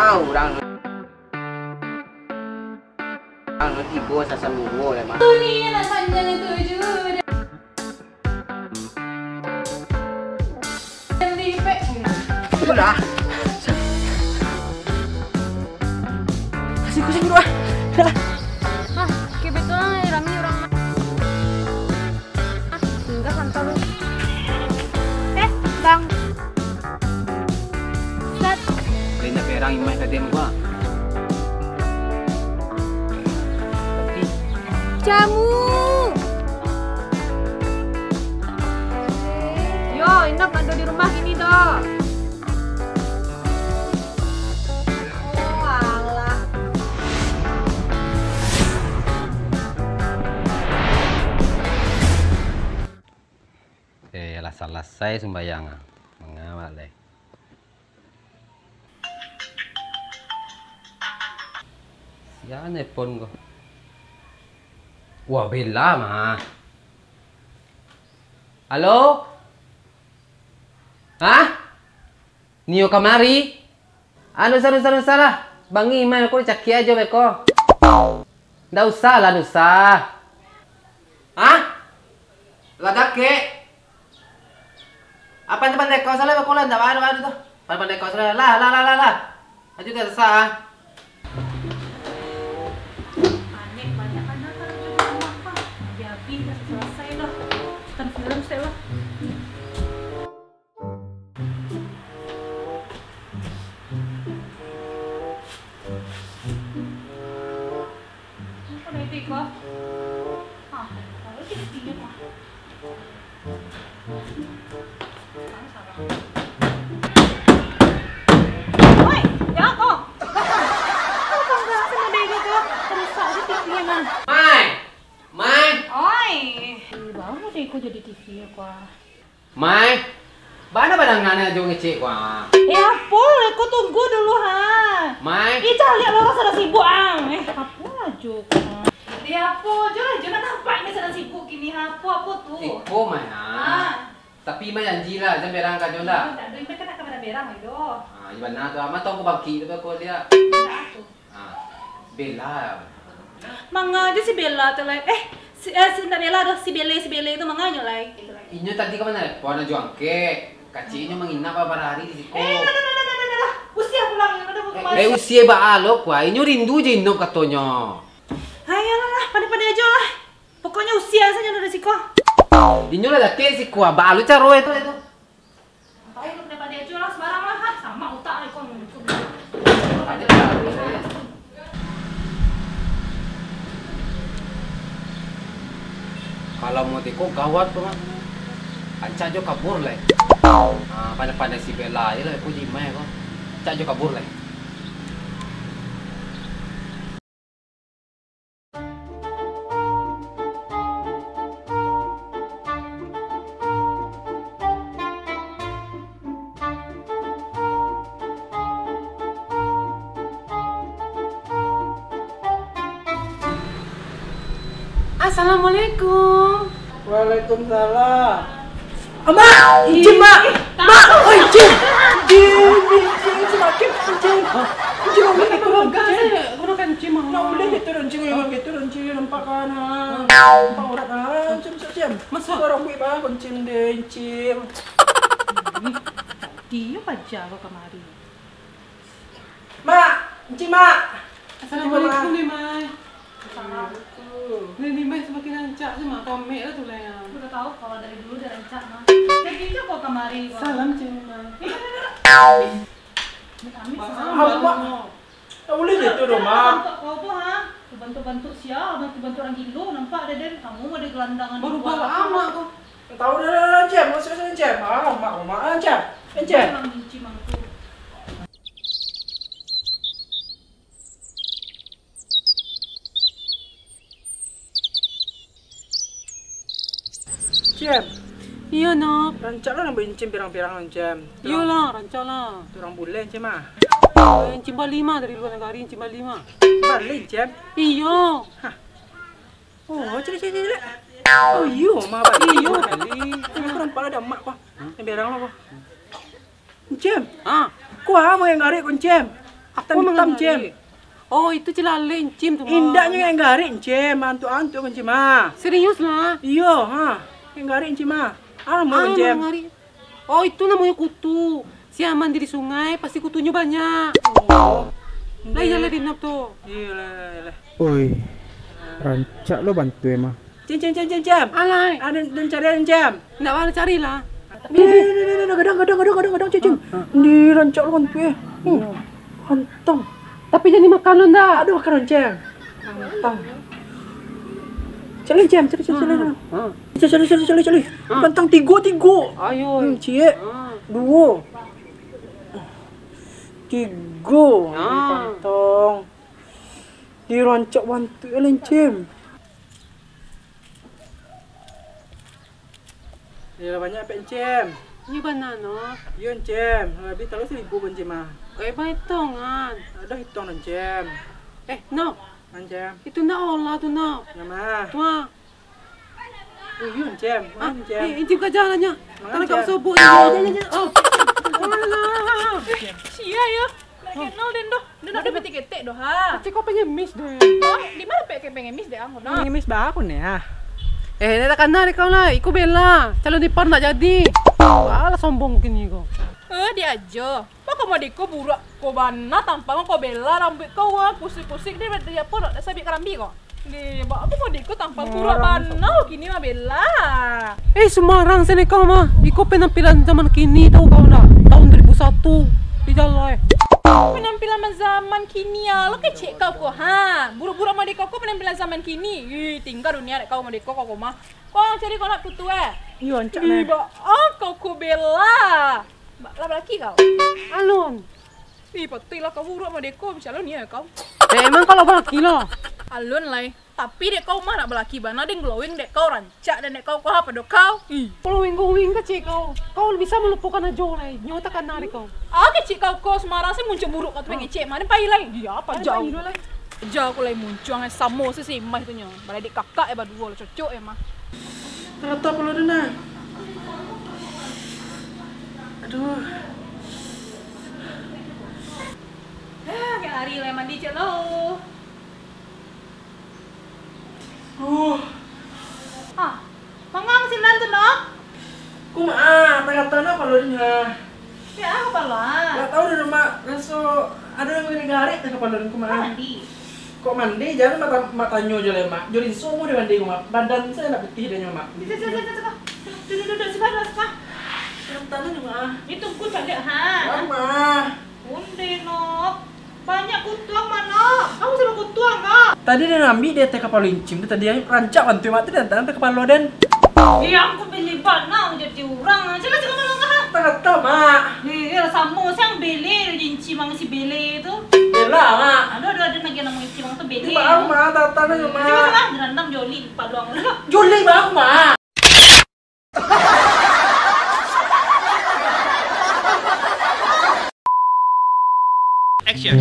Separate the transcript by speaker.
Speaker 1: mau orang ibu sasa mulu le mah.
Speaker 2: Ini anak panjang itu juga. Lipe.
Speaker 1: Sudah. Kasih kucing dua.
Speaker 2: Ah, kebetulan Rami orang enggak santai lu. Bang. Sat.
Speaker 1: Kena perang imah tadi gua.
Speaker 2: Jamu. Yo, Indah ada di rumah gini dong. Oh, alah.
Speaker 1: Lah selesai sembahyang. Mengawal deh. Siapa nelpon kok? Wah, Bella mah. Halo? Hah? Nio kamari? Anu salah. Bang Iman aku caki aja beko. Nggak usah lah, nggak usah. Hah? Ladak ke? Apa yang pandai kau salah beko lah, nggak ada tuh. Pandai kau salah lah. Aja udah sah.
Speaker 2: Selesai lah. Kan film stay lah. Apa nih kok? Ah, kalau dia mah. Oi, ya kok. Kok enggak sama dia kok? Terus aja TV-nya mah.
Speaker 1: Mai.
Speaker 2: Oi, baru deh kok jadi TV ya kok.
Speaker 1: Mai. Mana badangannya aja ngecek wah.
Speaker 2: Ya pol, aku tunggu dulu ha.
Speaker 1: Mai.
Speaker 2: Ih, cari lo sedang sibuk ang. Apa aja kok. Ya po, jangan nampak ini sedang sibuk gini ha. Apa tuh?
Speaker 1: Iko Mai ah. Tapi Mai janji lah, jangan berang ka jonda.
Speaker 2: Tak ada mereka nak kepada berang itu.
Speaker 1: Ah, gimana tuh? Amat tong bagi tu ko dia.
Speaker 2: Tidak tuh.
Speaker 1: Ah. Bella.
Speaker 2: Manga dia si Bella tuh like si nak Bella dah si Bella itu manganya like.
Speaker 1: Inyo tadi ka mana telepon na juang ke. Kaci inyo manginap pa para hari di siko.
Speaker 2: Dah. Usia pulang ya udah kemarin.
Speaker 1: Usia ba alok wa. Inyo rindu je inno katonyo.
Speaker 2: Ayolah, pandai-pandai aja lah. Pokoknya usia saja udah resiko.
Speaker 1: Inyo lah dake siko ba alo caro itu.
Speaker 2: Ayo lu pandai-pandai aja lah, sembarang lah ha. Sama utak ikon.
Speaker 1: Kalau mau tiko gawat tuh mah. Anca jo kabur lah. Ah, pada si Bella ini lah aku di mana kok. Anca jo kabur lah.
Speaker 2: Assalamualaikum.
Speaker 3: Waalaikumsalam. Mak, Cim, Mak. Oi, Cim. Semakin Cim. Cim boleh turun Cim. Nak boleh turun Cim nampak kan. Nampak orang kan Cim. Masa orang buat bah Cim deh Cim.
Speaker 2: Dia baca lo kemari.
Speaker 3: Mak, Cim Mak.
Speaker 4: Assalamualaikum nih Mai.
Speaker 3: Assalamualaikum.
Speaker 4: Nih Mai semakin lancak sama kami lah tuh lah ya.
Speaker 2: Udah tahu kalau dari dulu udah rencana mah. Jadi itu kok kemari kok.
Speaker 4: Salam Cik Mai.
Speaker 2: Kami
Speaker 3: Mak. Tak boleh turun Mak.
Speaker 2: Kau tuh ha, bantu-bantu siapa? Bantu orang gilo nampak ada den kamu mau di gelandangan.
Speaker 4: Baru bawa amak kok.
Speaker 3: Tahu dah Cim, masuk Cim. Mak Cim. Cim.
Speaker 2: Memang benci mang tuh.
Speaker 3: Cim.
Speaker 4: Iya nak.
Speaker 3: Rancak lah nak Cim pirang-pirang Cim.
Speaker 4: Iyalah, rancak lah.
Speaker 3: Orang bulan Cim ah.
Speaker 4: Yang Cimba 5 dari luar negara, yang Cimba 5.
Speaker 3: Balik Cim.
Speaker 4: Iya.
Speaker 3: Oh, cili. Oh, iyo mak balik.
Speaker 4: Iya kali.
Speaker 3: Aku nampak ada mak kok. Yang berang lah kok. Cim.
Speaker 4: Ah,
Speaker 3: Kau mau yang ngarik kun Cim. Hitam Cem.
Speaker 4: Oh, itu Cilale Encim tuh.
Speaker 3: Indahnya yang garing Cem, antuk-antuk kan Cem.
Speaker 4: Serius lah.
Speaker 3: Iya, yang garing Cem. Mau Cem.
Speaker 4: Oh, itu namanya kutu. Siang mandi di sungai pasti kutunya banyak.
Speaker 3: Oh.
Speaker 4: Lah iya lah dinap tuh.
Speaker 3: Iya.
Speaker 5: Oi, rancak lo bantu emang.
Speaker 3: Cem.
Speaker 4: Alay.
Speaker 3: Ada dan carian Cem.
Speaker 4: Nggak ada carilah.
Speaker 3: Nih, gadang Cem. Di rancak lo bantu ya. Hantang.
Speaker 4: Tapi jadi makan lo ndak?
Speaker 3: Aduh, makanan Cem. Hantang. Cari Cem. Cari. Hantang tiga.
Speaker 4: Ayo.
Speaker 3: Cie. Dua. Tiga. Hantang. Di rancak bantu ya Cem. Ya banyak apa Cem?
Speaker 4: Ini banana.
Speaker 3: Iya Cem. Habis tahu 1.000 kan Cem.
Speaker 4: Baik hitungan.
Speaker 3: Ada hitung dan Cem.
Speaker 4: No.
Speaker 3: Cem.
Speaker 4: Itu ndak olah tuh no.
Speaker 3: Nama.
Speaker 4: Wah.
Speaker 3: Iya Cem. Cem.
Speaker 4: Encim ke jalannya. Kalau kau sobuk. Oh.
Speaker 2: Sia ya. Kenal den doh. Den ada betik-betik doh ha.
Speaker 4: Cik kau pengen miss deh.
Speaker 2: Oh, di mana pengen miss deh aku nah.
Speaker 3: Ini mis ba aku nih ya.
Speaker 4: Ini tak kenal kau lah. Iku bela. Calon ipar ndak jadi. Alah sombong gini kau.
Speaker 2: Dia aja. Kok mau diko burak kau bana tanpa kau bela rambut kau pusing-pusing dia pun nak sabik kerambi kau. Di aku mau diko tanpa burak bana kini mah bela.
Speaker 4: Semarang sini kau mah. Iku penampilan zaman kini tahu kau nak. Tahun 2001 di jalan.
Speaker 2: Penampilan zaman kini ya, lo kecek kau ha. Buru-buru mau diko kau penampilan zaman kini. Tinggal dunia kau mau diko kau mah. Kau cari kau nak putu
Speaker 3: Iya ancak nih.
Speaker 2: Kau bela. Lah laki kau.
Speaker 4: Alun.
Speaker 2: Pati lah kau buruk sama deko misalnya nih ya kau.
Speaker 4: Emang kalau berlaki lah.
Speaker 2: Alun lah. Tapi dek kau mah nak berlaki bana deng glowing dek kau rancak dan dek kau apa dok kau?
Speaker 4: Kalau wing kecil kau. Kau bisa melupakan aja lah. Nyota kan nari kau.
Speaker 2: Kecil kau Semarang sih muncul buruk kau pengen cek mana pai lain. Dia apa jauh. Jauh aku lagi muncul ngai samo sih mah itu nyo. Balai dik kakak ya berdua cocok ya mah.
Speaker 3: Ternyata perlu dena. Aduh.
Speaker 2: Kayak hari lah mandi cek lo. Mangang sih nanti dong.
Speaker 3: Ternyata kalau dena.
Speaker 2: Ya aku paluan.
Speaker 3: Gak tahu di rumah langsung ada yang ini garik tak kepala dan
Speaker 2: Mandi.
Speaker 3: Kok mandi? Jangan matanya aja lah mak. Jadi semua di mandi mak. Badan saya nak putih dan mak.
Speaker 2: Duduk sebentar.
Speaker 3: Tanah nih mak.
Speaker 2: Itu ku candek ha.
Speaker 3: Lama.
Speaker 2: Unde nok. Banyak kutuang mana? Kamu sama kutuang kak?
Speaker 3: Tadi dia ngambil dia teh kepala incim. Tadi dia rancak bantu mati dan tangan teh kepala dan.
Speaker 2: Iya aku beli bana jadi orang. Coba malam kak.
Speaker 3: Ternyata mak.
Speaker 2: Iya sama siang bele jinci mang si bele itu.
Speaker 3: Bela mak.
Speaker 2: Ada lagi nama si mang tuh bele.
Speaker 3: Di bawah mak. Tanah nih mak.
Speaker 2: Coba direndam joli paluang.
Speaker 3: Juli bawah mak.
Speaker 2: Action.